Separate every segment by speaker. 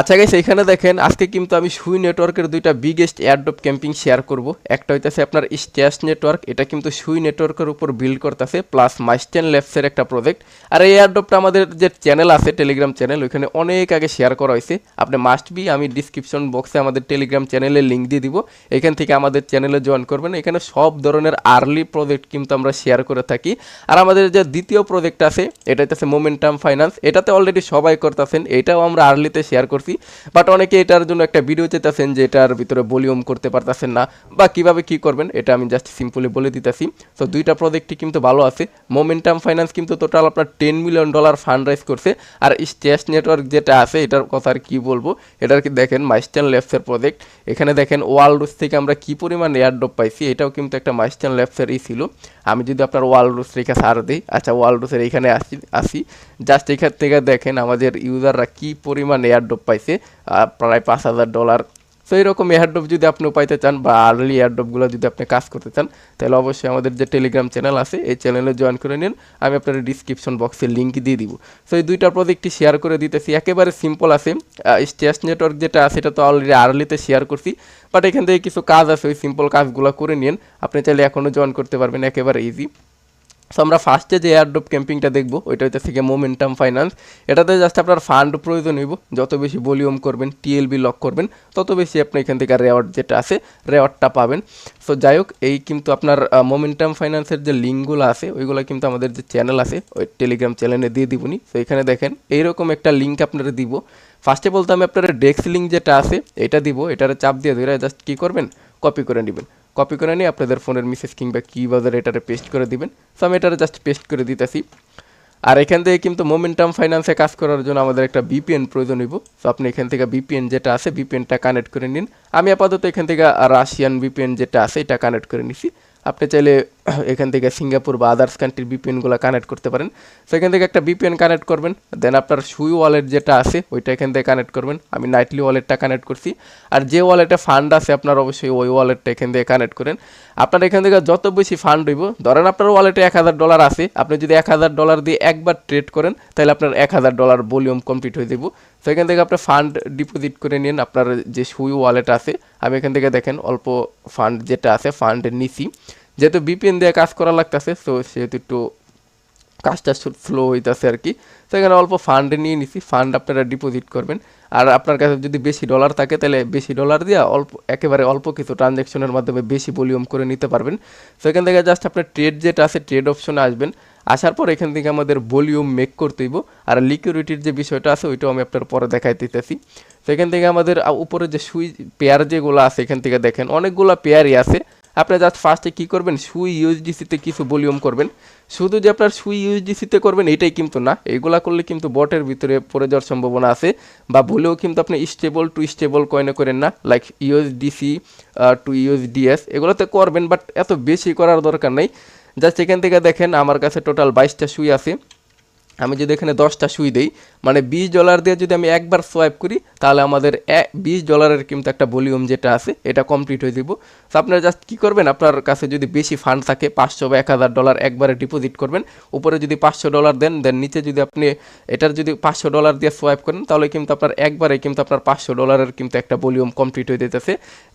Speaker 1: আচ্ছা গাইস, এখানে দেখেন আজকে কিন্তু আমি সুই নেটওয়ার্কের দুইটা বিগেস্ট এয়ারড্রপ ক্যাম্পিং শেয়ার করব। একটা হইতাছে আপনার স্ট্যাশ নেটওয়ার্ক, এটা কিন্তু সুই নেটওয়ার্কের উপর বিল্ড করতেছে, প্লাস মাইস্টেন ল্যাবসের একটা প্রজেক্ট। আর এই এয়ারড্রপটা আমাদের যে চ্যানেল আছে, টেলিগ্রাম চ্যানেল, ওইখানে অনেক আগে শেয়ার করা হয়েছে। আপনি মাস্ট বি, আমি ডিসক্রিপশন বক্সে আমাদের টেলিগ্রাম চ্যানেলের লিঙ্ক দিয়ে দিব, এখান থেকে আমাদের চ্যানেলে জয়েন করবেন। এখানে সব ধরনের আর্লি প্রজেক্ট কিন্তু আমরা শেয়ার করে থাকি। আর আমাদের যে দ্বিতীয় প্রজেক্ট আছে, এটা হইতেছে মোমেন্টাম ফাইন্যান্স, এটাতে অলরেডি সবাই করতেছেন, এটাও আমরা আর্লিতে শেয়ার করছি। বাট অনেকে এটার জন্য একটা ভিডিও চাইতেছেন যে এটার ভিতরে ভলিউম করতে পারতেছেন না বা কিভাবে কি করবেন, এটা আমি জাস্ট সিম্পলি বলে দিতেছি। তো দুইটা প্রজেক্টই কিন্তু ভালো আছে। মোমেন্টাম ফাইন্যান্স কিন্তু টোটাল আপনার $10 মিলিয়ন ফান্ড রাইজ করছে। আর স্ট্যাশ নেটওয়ার্ক যেটা আছে, এটার কথা আর কি বলবো, এটার কি দেখেন মাইস্টেন ল্যাবসের প্রজেক্ট। এখানে দেখেন ওয়ালরুস থেকে আমরা কি পরিমাণ এয়ারড্রপ পাইছি, এটাও কিন্তু একটা মাইস্টেন ল্যাবসেরই ছিল। আমি যদি আপনার ওয়ালরুস রেখে সার দিই, আচ্ছা ওয়ালরুসের এইখানে আসি, জাস্ট এখান থেকে দেখেন আমাদের ইউজাররা কি পরিমাণ এয়ারড্রপ পাইছে, প্রায় $5,000। সো এইরকম এয়ারড্রপ যদি আপনিও পাইতে চান বা আর্লি এয়ারড্রপগুলো যদি আপনি কাজ করতে চান, তাহলে অবশ্যই আমাদের যে টেলিগ্রাম চ্যানেল আছে, এই চ্যানেলে জয়েন করে নিন। আমি আপনার ডিসক্রিপশন বক্সে লিঙ্ক দিয়ে দিব। সো এই দুইটা প্রজেক্টটি শেয়ার করে দিতেছি, একেবারে সিম্পল আছে। স্ট্যাশ নেটওয়ার্ক যেটা আছে, এটা তো অলরেডি আর্লিতে শেয়ার করছি, বাট এখান থেকে কিছু কাজ আছে, ওই সিম্পল কাজগুলো করে নিন। আপনি চাইলে এখনও জয়েন করতে পারবেন, একেবারে ইজি। সো আমরা ফার্স্টে যে এয়ারড্রপ ক্যাম্পিংটা দেখবো, ওইটা হচ্ছে থেকে মোমেন্টাম ফাইন্যান্স। এটাতে জাস্ট আপনার ফান্ড প্রয়োজন হইব, যত বেশি ভলিউম করবেন, টিএলবি লক করবেন, তত বেশি আপনি এখান থেকে রেওয়ার্ড যেটা আছে, রেওয়ার্ডটা পাবেন। সো যাই হোক, এই কিন্তু আপনার মোমেন্টাম ফাইন্যান্সের যে লিঙ্কগুলো আছে, ওইগুলো কিন্তু আমাদের যে চ্যানেল আছে, ওই টেলিগ্রাম চ্যানেলে দিয়ে দিবনি। তো এখানে দেখেন এইরকম একটা লিঙ্ক আপনারা দিব। ফার্স্টে বলতে আমি আপনার ডেস্ক লিঙ্ক যেটা আছে, এটা দিব, এটারে চাপ দিয়ে ধরে জাস্ট কী করবেন, কপি করে নেবেন। কপি করে নিয়ে আপনাদের ফোনের মেসেজ কিংবা কিবোর্ডের এটারে পেস্ট করে দিবেন। সো আমি এটারে জাস্ট পেস্ট করে দিতেছি। আর এখান থেকে কিন্তু মোমেন্টাম ফাইন্যান্সে কাজ করার জন্য আমাদের একটা বিপিএন প্রয়োজন হইব। সো আপনি এখান থেকে বিপিএন যেটা আছে, বিপিএনটা কানেক্ট করে নিন। আমি আপাতত এখান থেকে রাশিয়ান বিপিএন যেটা আছে, এটা কানেক্ট করে নিছি। আপনি চাইলে এখান থেকে সিঙ্গাপুর বা আদার্স কান্ট্রির বিপিএনগুলো কানেক্ট করতে পারেন। সো এখান থেকে একটা বিপিএন কানেক্ট করবেন, দেন আপনার সুই ওয়ালেট যেটা আছে, ওইটা এখান থেকে কানেক্ট করবেন। আমি নাইটলি ওয়ালেটটা কানেক্ট করছি। আর যে ওয়ালেটে ফান্ড আছে আপনার, অবশ্যই ওই ওয়ালেটটা এখান থেকে কানেক্ট করেন। আপনার এখান থেকে যত বেশি ফান্ড হইব, ধরেন আপনার ওয়ালেটে $1,000 আছে, আপনি যদি $1,000 দিয়ে একবার ট্রেড করেন, তাহলে আপনার $1,000 ভলিউম কমপ্লিট হয়ে যাব। তো এখান থেকে আপনি ফান্ড ডিপোজিট করে নিন আপনার যে সুই ওয়ালেট আছে। আমি এখান থেকে দেখেন অল্প ফান্ড যেটা আছে, ফান্ড নিছি, যেহেতু বিপিএন দিয়ে কাজ করা লাগতেছে, তো সেহেতু একটু কাজটা স্লো হইতেছে আর কি। তো এখানে অল্প ফান্ড নিয়ে নিছি, ফান্ড আপনারা ডিপোজিট করবেন। আর আপনার কাছে যদি বেশি ডলার থাকে, তাহলে বেশি ডলার দিয়ে একেবারে অল্প কিছু ট্রানজ্যাকশনের মাধ্যমে বেশি ভলিউম করে নিতে পারবেন। তো এখান থেকে জাস্ট আপনার ট্রেড যেটা আছে, ট্রেড অপশনে আসবেন। আসার পর এখান থেকে আমাদের ভলিউম মেক করতে হইব। আর লিকুইডিটির যে বিষয়টা আছে, ওইটাও আমি আপনার পরে দেখাই দিতেছি। তো এখান থেকে আমাদের উপরে যে সুই পেয়ার যেগুলো আছে, এখান থেকে দেখেন অনেকগুলো পেয়ারই আছে। আপনি জাস্ট ফার্স্টে কী করবেন, সুই ইউএসডিসিতে কিছু ভলিউম করবেন। শুধু যে আপনার সুই ইউএসডিসিতে করবেন এটাই কিন্তু না, এইগুলা করলে কিন্তু বটের ভিতরে পড়ে যাওয়ার সম্ভাবনা আছে, বা ভুলেও কিন্তু আপনি স্টেবল টু স্টেবল কয়েনে করেন না, লাইক ইউএসডিসি টু ইউএসডিএস, এগুলোতে করবেন, বাট এত বেশি করার দরকার নেই। জাস্ট এখান থেকে দেখেন আমার কাছে টোটাল 22টা সুই আছে। আমি যদি এখানে 10টা সুই দিই, মানে $20 দিয়ে যদি আমি একবার সোয়াইপ করি, তাহলে আমাদের $20 কিন্তু একটা ভলিউম যেটা আছে, এটা কমপ্লিট হয়ে যাব। তো আপনারা জাস্ট কী করবেন, আপনার কাছে যদি বেশি ফান্ড থাকে, 500 বা $1,000 একবারে ডিপোজিট করবেন। উপরে যদি $500 দেন, দেন নিচে যদি আপনি এটার যদি $500 দিয়ে সোয়াইপ করেন, তাহলে কিন্তু আপনার একবারে কিন্তু আপনার $500 কিন্তু একটা ভলিউম কমপ্লিট হয়ে যেতেছে।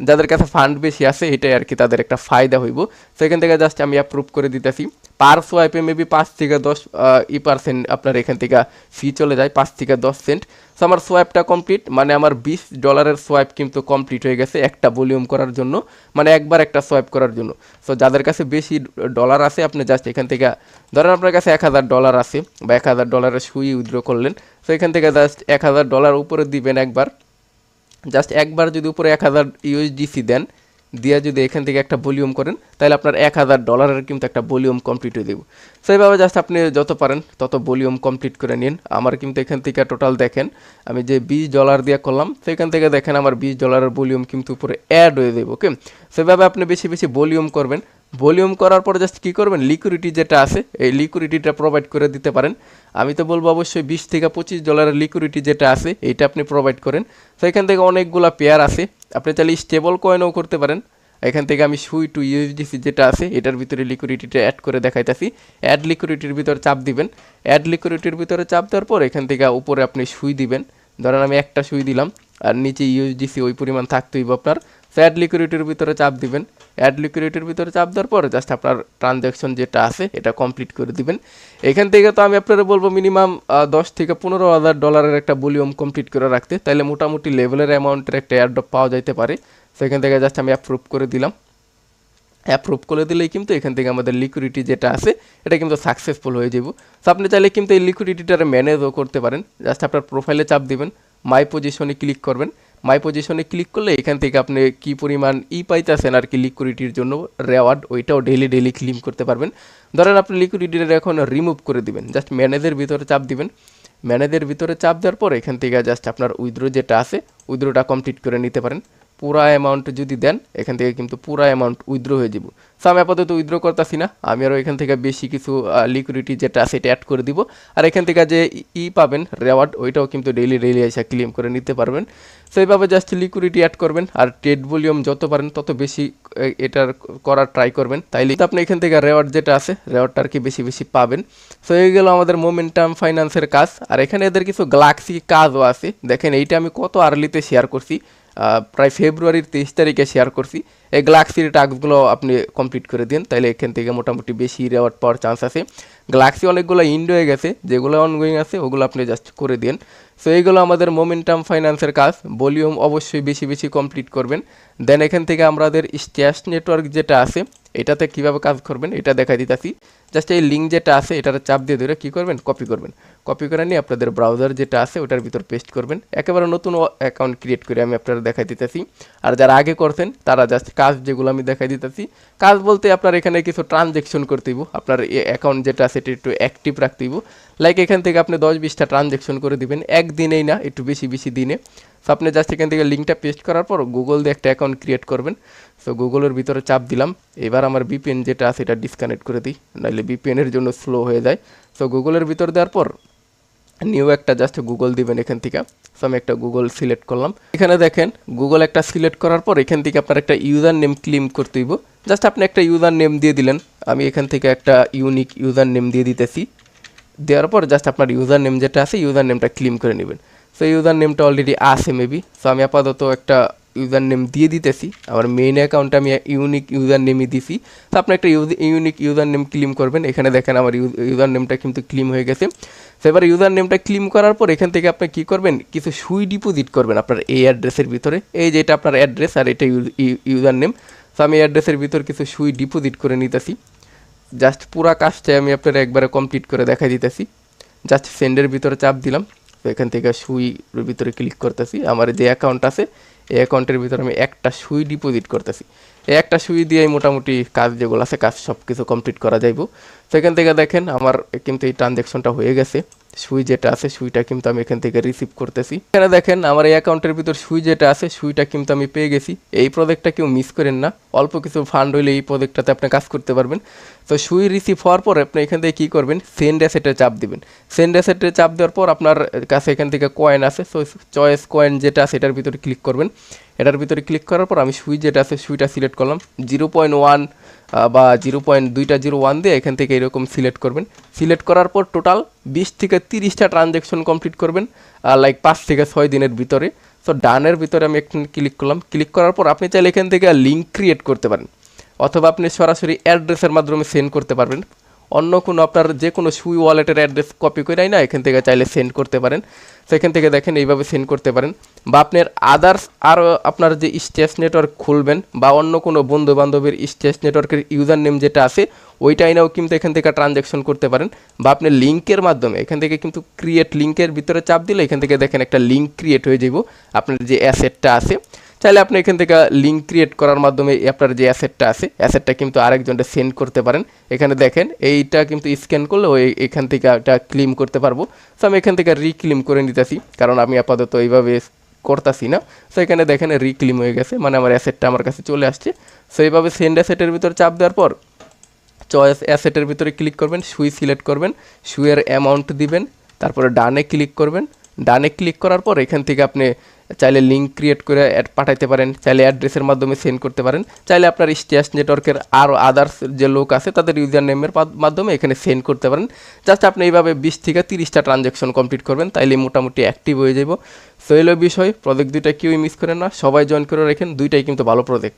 Speaker 1: যাদের কাছে ফান্ড বেশি আছে, এটাই আর কি তাদের একটা ফায়দা হইব। সেখান থেকে জাস্ট আমি অ্যাপ্রুভ করে দিতেছি। পার সোয়াইপে মেবি 5 থেকে 10% আপনার এখান থেকে ফি চলে যায়, 5 থেকে 10 সেন্ট। সো আমার সোয়াইপটা কমপ্লিট, মানে আমার $20 সোয়াইপ কিন্তু কমপ্লিট হয়ে গেছে একটা ভলিউম করার জন্য, মানে একবার একটা সোয়াইপ করার জন্য। সো যাদের কাছে বেশি ডলার আছে, আপনি জাস্ট এখান থেকে ধরেন আপনার কাছে $1,000 আছে, বা $1,000 সুই উইথড্র করলেন। সো এখান থেকে জাস্ট $1,000 উপরে দিবেন একবার। জাস্ট একবার যদি উপরে 1000 ইউএসডিসি দেন, দিয়ে যদি এখান থেকে একটা ভলিউম করেন, তাহলে আপনার $1,000 কিন্তু একটা ভলিউম কমপ্লিট হয়ে দেব। সো এইভাবে জাস্ট আপনি যত পারেন তত ভলিউম কমপ্লিট করে নিন। আমার কিন্তু এখান থেকে টোটাল দেখেন, আমি যে $20 দিয়ে করলাম, সেখান থেকে দেখেন আমার $20 ভলিউম কিন্তু উপরে অ্যাড হয়ে যাবে। ওকে, সেভাবে আপনি বেশি বেশি ভলিউম করবেন। ভলিউম করার পর জাস্ট কী করবেন, লিকুইডিটি যেটা আছে, এই লিকুইডিটিটা প্রোভাইড করে দিতে পারেন। আমি তো বলবো অবশ্যই $20 থেকে $25 লিকুইডিটি যেটা আছে, এইটা আপনি প্রোভাইড করেন। তো এখান থেকে অনেকগুলো পেয়ার আছে, আপনি চাইলে স্টেবল কয়েনও করতে পারেন। এখান থেকে আমি সুই টু ইউএসডিসি যেটা আছে, এটার ভিতরে লিকুইডিটিটা অ্যাড করে দেখাইতেছি। অ্যাড লিকুইডিটির ভিতরে চাপ দিবেন। অ্যাড লিকুইডিটির ভিতরে চাপ দেওয়ার পর এখান থেকে উপরে আপনি সুই দিবেন। ধরেন আমি একটা সুই দিলাম আর নিচে ইউএসডিসি ওই পরিমাণ থাকতেই আপনার। সো অ্যাড লিকুইডিটির ভিতরে চাপ দিবেন, অ্যাড লিকুইডিটির ভিতরে চাপ দেওয়ার পর জাস্ট আপনার ট্রানজ্যাকশন যেটা আছে এটা কমপ্লিট করে দিবেন। এখান থেকে তো আমি আপনারা বলবো মিনিমাম 10 থেকে $15,000 একটা ভলিউম কমপ্লিট করে রাখতে, তাহলে মোটামুটি লেভেলের অ্যামাউন্টের একটা এয়ারড্রপ পাওয়া যাইতে পারে। সেখান থেকে জাস্ট আমি অ্যাপ্রুভ করে দিলাম। অ্যাপ্রুভ করে দিলেই কিন্তু এখান থেকে আমাদের লিকুইডিটি যেটা আছে এটা কিন্তু সাকসেসফুল হয়ে যাব। সো আপনি চাইলে কিন্তু এই লিকুইডিটিটার ম্যানেজও করতে পারেন। জাস্ট আপনার প্রোফাইলে চাপ দিবেন, মাই পজিশনে ক্লিক করবেন। মাই পজিশনে ক্লিক করলে এখান থেকে আপনি কি পরিমাণ পাইতেছেন আর কি লিকুইডিটির জন্য রেওয়ার্ড, ওইটাও ডেইলি ক্লেম করতে পারবেন। ধরেন আপনি লিকুইডিটিটা এখন রিমুভ করে দিবেন, জাস্ট ম্যানেজের ভিতরে চাপ দিবেন। ম্যানেজের ভিতরে চাপ দেওয়ার পর এখান থেকে জাস্ট আপনার উইথড্র যেটা আছে উইথড্রটা কমপ্লিট করে নিতে পারেন। পুরা অ্যামাউন্ট যদি দেন এখান থেকে কিন্তু পুরা অ্যামাউন্ট উইথড্র হয়ে যাব। সো আমি আপাতত উইথড্র করতেছি না, আমি আরও এখান থেকে বেশি কিছু লিকুইডিটি যেটা আছে এটা অ্যাড করে দিব। আর এখান থেকে যে পাবেন রেওয়ার্ড ওইটাও কিন্তু ডেইলি এসে ক্লেম করে নিতে পারবেন। সো এইভাবে জাস্ট লিকুইডিটি অ্যাড করবেন আর ট্রেড ভলিউম যত পারেন তত বেশি এটার করার ট্রাই করবেন, তাইলে আপনি এখান থেকে রেওয়ার্ড যেটা আছে রেওয়ার্ডটা আর কি বেশি পাবেন। সো এই গেল আমাদের মোমেন্টাম ফাইন্যান্সের কাজ। আর এখানে এদের কিছু গ্যালাক্সি কাজও আছে, দেখেন এইটা আমি কত আর্লিতে শেয়ার করছি, প্রায় ফেব্রুয়ারির 23 তারিখে শেয়ার করছি। এই গ্যালাক্সির টাস্কগুলো আপনি কমপ্লিট করে দিন, তাইলে এখান থেকে মোটামুটি বেশি রেওয়ার্ড পাওয়ার চান্স আছে। গ্যালাক্সি অনেকগুলো ইন্ড হয়ে গেছে, যেগুলো অনগোয়িং আছে ওগুলো আপনি জাস্ট করে দিন। সো এইগুলো আমাদের মোমেন্টাম ফাইন্যান্সের কাজ। ভলিউম অবশ্যই বেশি কমপ্লিট করবেন। দেন এখান থেকে আমাদের স্ট্যাশ নেটওয়ার্ক যেটা আছে এটাতে কিভাবে কাজ করবেন এটা দেখা দিতেছি। জাস্ট এই লিঙ্ক যেটা আছে এটার চাপ দিয়ে ধরে কী করবেন, কপি করবেন। কপি করে নিয়ে আপনাদের ব্রাউজার যেটা আছে ওটার ভিতর পেস্ট করবেন। একেবারে নতুন অ্যাকাউন্ট ক্রিয়েট করে আমি আপনারা দেখাই দিতেছি। আর যারা আগে করতেন তারা জাস্ট কাজ যেগুলো আমি দেখাই দিতেছি, কাজ বলতে আপনার এখানে কিছু ট্রানজ্যাকশন করতে হইব, আপনার অ্যাকাউন্ট যেটা আছে এটা একটু অ্যাক্টিভ রাখতে হইব। লাইক এখান থেকে আপনি 10-20টা ট্রানজ্যাকশন করে দিবেন একদিনেই না, একটু বেশি দিনে। সো আপনি জাস্ট এখান থেকে লিঙ্কটা পেস্ট করার পর গুগল দিয়ে একটা অ্যাকাউন্ট ক্রিয়েট করবেন। সো গুগলের ভিতরে চাপ দিলাম। এবার আমার বিপিএন যেটা আছে এটা ডিসকানেক্ট করে দিই, নাহলে বিপিএনের জন্য স্লো হয়ে যায়। সো গুগলের ভিতর দেওয়ার পর নিউ একটা জাস্ট গুগল দিবেন এখান থেকে। সো আমি একটা গুগল সিলেক্ট করলাম। এখানে দেখেন গুগল একটা সিলেক্ট করার পর এখান থেকে আপনার একটা ইউজার নেম ক্লেম করতে হইব। জাস্ট আপনি একটা ইউজার নেম দিয়ে দিলেন। আমি এখান থেকে একটা ইউনিক ইউজার নেম দিয়ে দিতেছি। দেওয়ার পর জাস্ট আপনার ইউজার নেম যেটা আছে ইউজার নেমটা ক্লেম করে নেবেন। সো ইউজার নেমটা অলরেডি আছে মেবি। সো আমি আপাতত একটা ইউজার নেম দিয়ে দিতেছি। আমার মেইন অ্যাকাউন্টে আমি ইউনিক ইউজার নেমই দিছি। তো আপনি একটা ইউনিক ইউজার নেম ক্লেম করবেন। এখানে দেখেন আমার ইউজার নেমটা কিন্তু ক্লেম হয়ে গেছে। তো এবার ইউজার নেমটা ক্লেম করার পর এখান থেকে আপনি কী করবেন, কিছু সুই ডিপোজিট করবেন আপনার এই অ্যাড্রেসের ভিতরে। এই যে এটা আপনার অ্যাড্রেস আর এটা ইউজার নেম। তো আমি অ্যাড্রেসের ভিতর কিছু সুই ডিপোজিট করে নিতেছি। জাস্ট পুরা কাজটাই আমি আপনার একবারে কমপ্লিট করে দেখাই দিতেছি। জাস্ট সেন্ডের ভিতরে চাপ দিলাম। তো এখান থেকে সুইয়ের ভিতরে ক্লিক করতেছি। আমার যে অ্যাকাউন্ট আছে এই অ্যাকাউন্টের ভিতরে আমি একটা সুই ডিপোজিট করতেছি। এই একটা সুই দিয়েই মোটামুটি কাজ যেগুলো আছে কাজ সব কিছু কমপ্লিট করা যাইব। তো এখান থেকে দেখেন আমার কিন্তু এই ট্রানজ্যাকশনটা হয়ে গেছে। সুই যেটা আছে সুইটা কিন্তু আমি এখান থেকে রিসিভ করতেছি। এখানে দেখেন আমার এই অ্যাকাউন্টের ভিতর সুই যেটা আছে সুইটা কিন্তু আমি পেয়ে গেছি। এই প্রজেক্টটা কেউ মিস করেন না, অল্প কিছু ফান্ড হইলে এই প্রজেক্টটাতে আপনি কাজ করতে পারবেন। তো সুই রিসিভ হওয়ার পর আপনি এখান থেকে কী করবেন, সেন্ড অ্যাসেটে চাপ দিবেন। সেন্ড অ্যাসেটে চাপ দেওয়ার পর আপনার কাছে এখান থেকে কয়েন আছে। সো চয়েস কয়েন যেটা আছে এটার ভিতরে ক্লিক করবেন। এটার ভিতরে ক্লিক করার পর আমি সুই যেটা আছে সুইটা সিলেক্ট করলাম। 0.1 বা 0.201 দিয়ে এখান থেকে এরকম সিলেক্ট করবেন। সিলেক্ট করার পর টোটাল 20 থেকে 30টা ট্রানজ্যাকশন কমপ্লিট করবেন লাইক 5 থেকে 6 দিনের ভিতরে। সো ডানের ভিতরে আমি একটা ক্লিক করলাম। ক্লিক করার পর আপনি চাইলে এখান থেকে লিঙ্ক ক্রিয়েট করতে পারেন, অথবা আপনি সরাসরি অ্যাড্রেসের মাধ্যমে সেন্ড করতে পারবেন। অন্য কোনো আপনার যে কোনো সুই ওয়ালেটের অ্যাড্রেস কপি করে না এখান থেকে চাইলে সেন্ড করতে পারেন। সেখান থেকে দেখেন এইভাবে সেন্ড করতে পারেন। বা আপনার আদার্স আরও আপনার যে স্ট্যাশ নেটওয়ার্ক খুলবেন বা অন্য কোনো বন্ধু বান্ধবের স্ট্যাশ নেটওয়ার্কের ইউজার নেম যেটা আছে ওইটা আইনাও কিন্তু এখান থেকে ট্রানজ্যাকশন করতে পারেন। বা আপনি লিঙ্কের মাধ্যমে এখান থেকে কিন্তু ক্রিয়েট লিঙ্কের ভিতরে চাপ দিলে এখান থেকে দেখেন একটা লিঙ্ক ক্রিয়েট হয়ে যাব আপনার যে অ্যাসেটটা আছে। চাইলে আপনি এখান থেকে লিঙ্ক ক্রিয়েট করার মাধ্যমে আপনার যে অ্যাসেটটা আছে অ্যাসেটটা কিন্তু আরেকজনকে সেন্ড করতে পারেন। এখানে দেখেন এইটা কিন্তু স্ক্যান করলে ওই এখান থেকে এটা ক্লেম করতে পারবো। সো আমি এখান থেকে রিক্লেম করে নিতেছি, কারণ আমি আপাতত এইভাবে করতেছি না। সো এখানে দেখেন রিক্লেম হয়ে গেছে, মানে আমার অ্যাসেটটা আমার কাছে চলে আসছে। সো এইভাবে সেন্ড অ্যাসেটের ভিতর চাপ দেওয়ার পর চয়েস অ্যাসেটের ভিতরে ক্লিক করবেন, সুই সিলেক্ট করবেন, সুইয়ের অ্যামাউন্ট দিবেন, তারপরে ডানে ক্লিক করবেন। ডানে ক্লিক করার পর এখান থেকে আপনি চাইলে লিঙ্ক ক্রিয়েট করে অ্যাড পাঠাইতে পারেন, চাইলে অ্যাড্রেসের মাধ্যমে সেন্ড করতে পারেন, চাইলে আপনার স্ট্যাশ নেটওয়ার্কের আরও আদার্স যে লোক আছে তাদের ইউজার নেমের মাধ্যমে এখানে সেন্ড করতে পারেন। জাস্ট আপনি এইভাবে 20 থেকে 30টা ট্রানজ্যাকশন কমপ্লিট করবেন, তাইলে মোটামুটি অ্যাক্টিভ হয়ে যাব। সো এলো বিষয়, প্রজেক্ট দুইটা কেউই মিস করেন না, সবাই জয়েন করে রাখেন, দুইটাই কিন্তু ভালো প্রজেক্ট।